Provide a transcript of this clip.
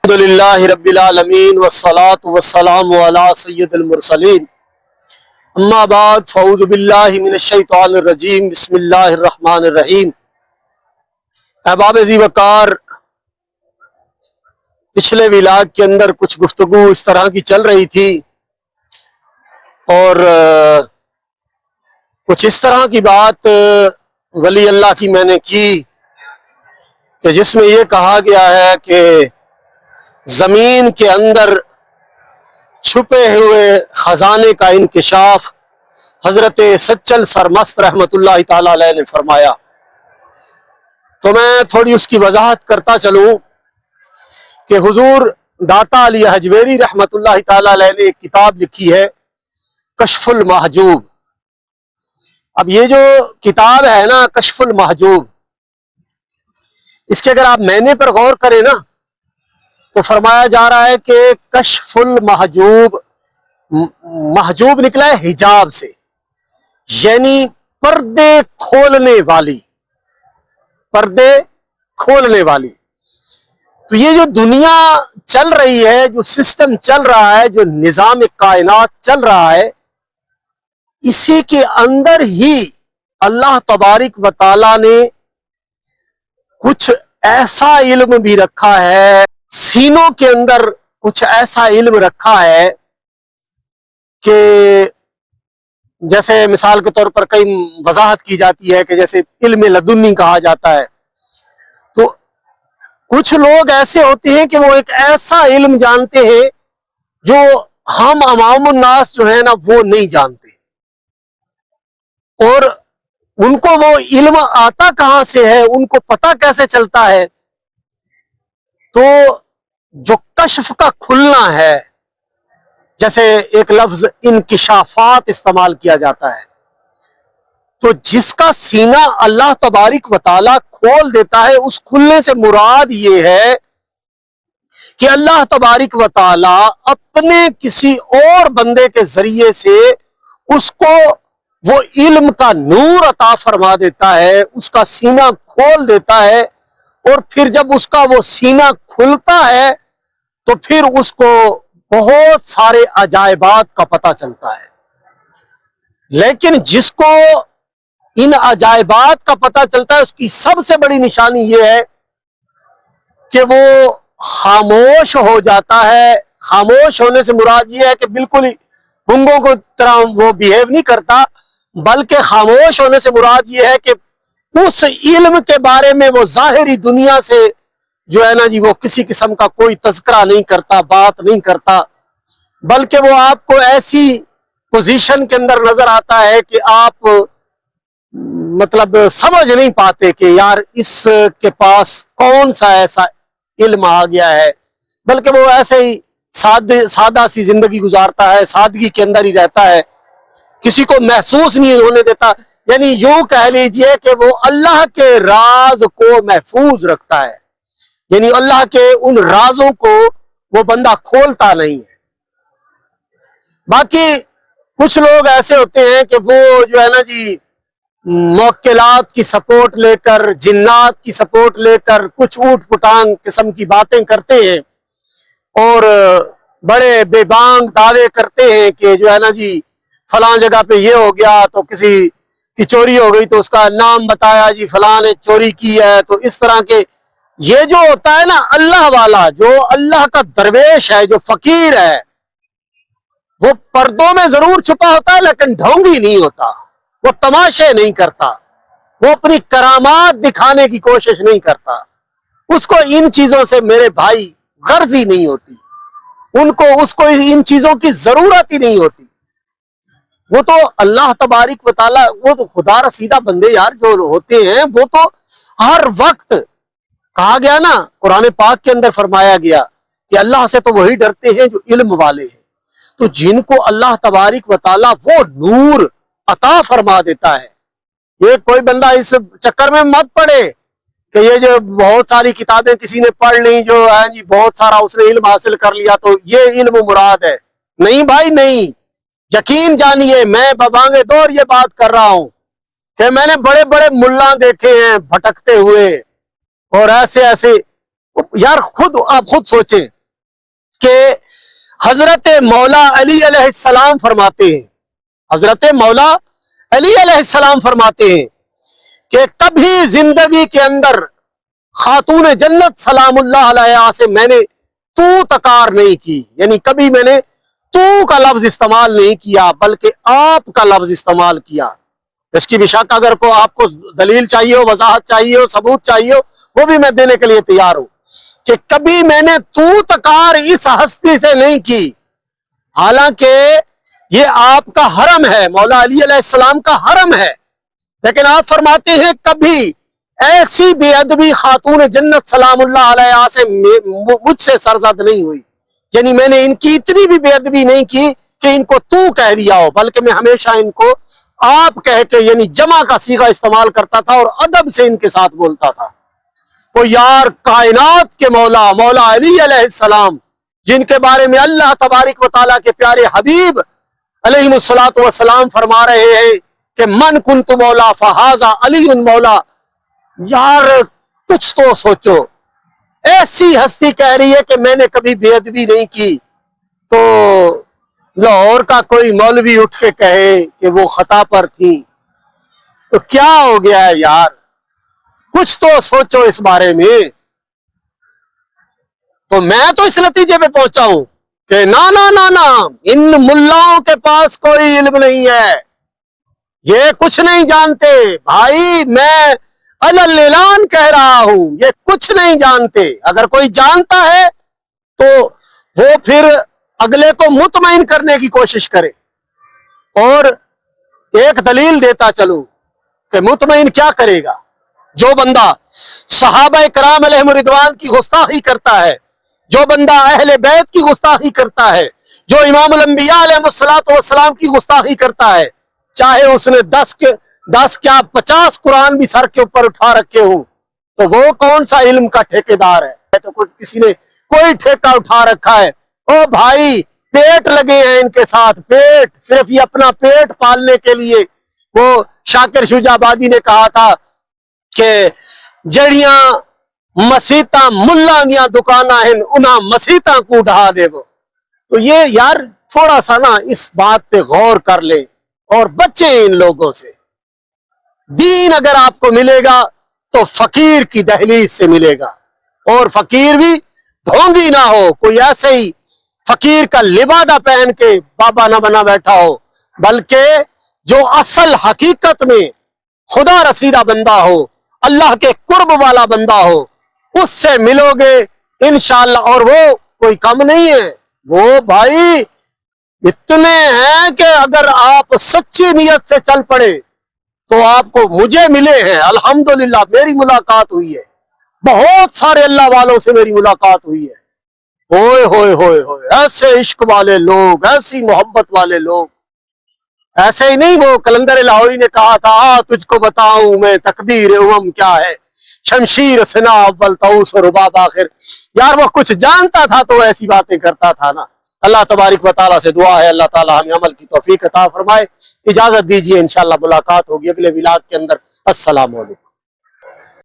الحمدللہ رب العالمین والصلاة والسلام علی سید المرسلین اما بعد فاعوذ باللہ من الشیطان الرجیم بسم اللہ الرحمن الرحیم۔ احباب ذی وقار، پچھلے ولاگ کے اندر کچھ گفتگو اس طرح کی چل رہی تھی اور کچھ اس طرح کی بات ولی اللہ کی میں نے کی کہ جس میں یہ کہا گیا ہے کہ زمین کے اندر چھپے ہوئے خزانے کا انکشاف حضرت سچل سرمست رحمت اللہ تعالی علیہ نے فرمایا۔ تو میں تھوڑی اس کی وضاحت کرتا چلوں کہ حضور داتا علی حجویری رحمت اللہ تعالی علیہ نے ایک کتاب لکھی ہے کشف المحجوب۔ اب یہ جو کتاب ہے نا کشف المحجوب، اس کے اگر آپ معنی پر غور کریں نا تو فرمایا جا رہا ہے کہ کشف المحجوب، محجوب نکلا ہے حجاب سے، یعنی پردے کھولنے والی، پردے کھولنے والی۔ تو یہ جو دنیا چل رہی ہے، جو سسٹم چل رہا ہے، جو نظام کائنات چل رہا ہے، اسی کے اندر ہی اللہ تبارک و تعالی نے کچھ ایسا علم بھی رکھا ہے، سینوں کے اندر کچھ ایسا علم رکھا ہے کہ جیسے مثال کے طور پر کئی وضاحت کی جاتی ہے کہ جیسے علم لدنی کہا جاتا ہے، تو کچھ لوگ ایسے ہوتے ہیں کہ وہ ایک ایسا علم جانتے ہیں جو ہم عوام الناس جو ہے نا وہ نہیں جانتے، اور ان کو وہ علم آتا کہاں سے ہے، ان کو پتہ کیسے چلتا ہے؟ تو جو کشف کا کھلنا ہے، جیسے ایک لفظ انکشافات استعمال کیا جاتا ہے، تو جس کا سینہ اللہ تبارک و تعالی کھول دیتا ہے، اس کھلنے سے مراد یہ ہے کہ اللہ تبارک و تعالی اپنے کسی اور بندے کے ذریعے سے اس کو وہ علم کا نور عطا فرما دیتا ہے، اس کا سینہ کھول دیتا ہے، اور پھر جب اس کا وہ سینہ کھلتا ہے تو پھر اس کو بہت سارے عجائبات کا پتہ چلتا ہے۔ لیکن جس کو ان عجائبات کا پتہ چلتا ہے، اس کی سب سے بڑی نشانی یہ ہے کہ وہ خاموش ہو جاتا ہے۔ خاموش ہونے سے مراد یہ ہے کہ بالکل ہی گنگوں کو طرح وہ بیہیو نہیں کرتا، بلکہ خاموش ہونے سے مراد یہ ہے کہ اس علم کے بارے میں وہ ظاہری دنیا سے جو ہے نا جی وہ کسی قسم کا کوئی تذکرہ نہیں کرتا، بات نہیں کرتا، بلکہ وہ آپ کو ایسی پوزیشن کے اندر نظر آتا ہے کہ آپ مطلب سمجھ نہیں پاتے کہ یار اس کے پاس کون سا ایسا علم آ گیا ہے، بلکہ وہ ایسے ہی سادہ سی زندگی گزارتا ہے، سادگی کے اندر ہی رہتا ہے، کسی کو محسوس نہیں ہونے دیتا۔ یعنی یوں کہہ لیجئے کہ وہ اللہ کے راز کو محفوظ رکھتا ہے، یعنی اللہ کے ان رازوں کو وہ بندہ کھولتا نہیں ہے۔ باقی کچھ لوگ ایسے ہوتے ہیں کہ وہ جو ہے نا جی موکلات کی سپورٹ لے کر، جنات کی سپورٹ لے کر کچھ اوٹ پٹانگ قسم کی باتیں کرتے ہیں اور بڑے بے بانگ دعوے کرتے ہیں کہ جو ہے نا جی فلاں جگہ پہ یہ ہو گیا، تو کسی کی چوری ہو گئی تو اس کا نام بتایا جی فلاں نے چوری کی ہے۔ تو اس طرح کے یہ جو ہوتا ہے نا اللہ والا، جو اللہ کا درویش ہے، جو فقیر ہے، وہ پردوں میں ضرور چھپا ہوتا ہے لیکن ڈھونگی نہیں ہوتا، وہ تماشے نہیں کرتا، وہ اپنی کرامات دکھانے کی کوشش نہیں کرتا، اس کو ان چیزوں سے میرے بھائی غرض ہی نہیں ہوتی، اس کو ان چیزوں کی ضرورت ہی نہیں ہوتی۔ وہ تو اللہ تبارک و تعالی، وہ تو خدا رسیدہ بندے یار جو ہوتے ہیں، وہ تو ہر وقت کہا گیا نا، قرآن پاک کے اندر فرمایا گیا کہ اللہ سے تو وہی ڈرتے ہیں جو علم والے ہیں۔ تو جن کو اللہ تبارک و تعالی وہ نور عطا فرما دیتا ہے، یہ کوئی بندہ اس چکر میں مت پڑے کہ یہ جو بہت ساری کتابیں کسی نے پڑھ لی، جو ہے جی بہت سارا اس نے علم حاصل کر لیا تو یہ علم مراد ہے۔ نہیں بھائی نہیں، یقین جانیے میں ببانگ دور یہ بات کر رہا ہوں کہ میں نے بڑے بڑے ملا دیکھے ہیں بھٹکتے ہوئے، اور ایسے یار آپ خود سوچیں کہ حضرت مولا علی علیہ السلام فرماتے ہیں، حضرت مولا علی علیہ السلام فرماتے ہیں کہ کبھی زندگی کے اندر خاتون جنت سلام اللہ علیہا سے میں نے تو تکار نہیں کی، یعنی کبھی میں نے تو کا لفظ استعمال نہیں کیا بلکہ آپ کا لفظ استعمال کیا۔ اس کی بشک اگر کو آپ کو دلیل چاہیے ہو، وضاحت چاہیے ہو، ثبوت چاہیے ہو، وہ بھی میں دینے کے لیے تیار ہوں کہ کبھی میں نے تو تکار اس ہستی سے نہیں کی، حالانکہ یہ آپ کا حرم ہے، مولا علی علیہ السلام کا حرم ہے، لیکن آپ فرماتے ہیں کبھی ایسی بے ادبی خاتون جنت سلام اللہ علیہا سے مجھ سے سرزد نہیں ہوئی، یعنی میں نے ان کی اتنی بھی بے ادبی نہیں کی کہ ان کو تو کہہ دیا ہو، بلکہ میں ہمیشہ ان کو آپ کہہ کے یعنی جمع کا صیغہ استعمال کرتا تھا اور ادب سے ان کے ساتھ بولتا تھا۔ وہ یار کائنات کے مولا مولا علی علیہ السلام، جن کے بارے میں اللہ تبارک و تعالیٰ کے پیارے حبیب علیہ الصلوۃ والسلام فرما رہے ہیں کہ من کنت مولا فہذا علی مولا، یار کچھ تو سوچو، ایسی ہستی کہہ رہی ہے کہ میں نے کبھی بے ادبی نہیں کی، تو لاہور کا کوئی مولوی اٹھ کے کہے کہ وہ خطا پر تھی تو کیا ہو گیا ہے یار، کچھ تو سوچو اس بارے میں۔ تو میں تو اس نتیجے پہ پہنچا ہوں کہ نا ان ملاؤں کے پاس کوئی علم نہیں ہے، یہ کچھ نہیں جانتے بھائی، میں اعلان کہہ رہا ہوں یہ کچھ نہیں جانتے۔ اگر کوئی جانتا ہے تو وہ پھر اگلے کو مطمئن کرنے کی کوشش کرے، اور ایک دلیل دیتا چلوں کہ مطمئن کیا کرے گا؟ جو بندہ صحابہ کرام علیہم رضوان کی گستاخی کرتا ہے، جو بندہ اہل بیت کی گستاخی کرتا ہے، جو امام الانبیاء علیہ الصلوۃ والسلام کی گستاخی کرتا ہے، چاہے اس نے 10 کیا 50 قرآن بھی سر کے اوپر اٹھا رکھے ہوں، تو وہ کون سا علم کا ٹھیکیدار ہے؟ تو کسی نے کوئی ٹھیکہ اٹھا رکھا ہے؟ او بھائی پیٹ لگے ہیں ان کے ساتھ، پیٹ، صرف یہ اپنا پیٹ پالنے کے لیے۔ وہ شاکر شجاع آبادی نے کہا تھا کہ جڑیاں مسیتاں ملہ دیاں دکاناں ہیں انہاں مسیتاں کو ڈھا دے وہ۔ تو یہ یار تھوڑا سا نا اس بات پہ غور کر لیں اور بچیں ان لوگوں سے۔ دین اگر آپ کو ملے گا تو فقیر کی دہلیز سے ملے گا، اور فقیر بھی ڈھونگی نہ ہو، کوئی ایسے ہی فقیر کا لبادہ پہن کے بابا نہ بنا بیٹھا ہو، بلکہ جو اصل حقیقت میں خدا رسیدہ بندہ ہو، اللہ کے قرب والا بندہ ہو، اس سے ملو گے انشاءاللہ۔ اور وہ کوئی کم نہیں ہے، وہ بھائی اتنے ہیں کہ اگر آپ سچی نیت سے چل پڑے تو آپ کو مجھے ملے ہیں، الحمدللہ میری ملاقات ہوئی ہے، بہت سارے اللہ والوں سے میری ملاقات ہوئی ہے۔ ہوئے ہوئے ہوئے ہوئے ایسے عشق والے لوگ، ایسی محبت والے لوگ، ایسے ہی نہیں۔ وہ کلندر لاہوری نے کہا تھا تجھ کو بتاؤں میں تقدیر امم کیا ہے، شمشیر سنا اول طاؤس و رباب آخر۔ یار وہ کچھ جانتا تھا تو ایسی باتیں کرتا تھا نا۔ اللہ تبارک و تعالیٰ سے دعا ہے اللہ تعالیٰ ہمیں عمل کی توفیق عطا فرمائے۔ اجازت دیجیے انشاءاللہ ملاقات ہوگی اگلے ولاگ کے اندر۔ السلام علیکم۔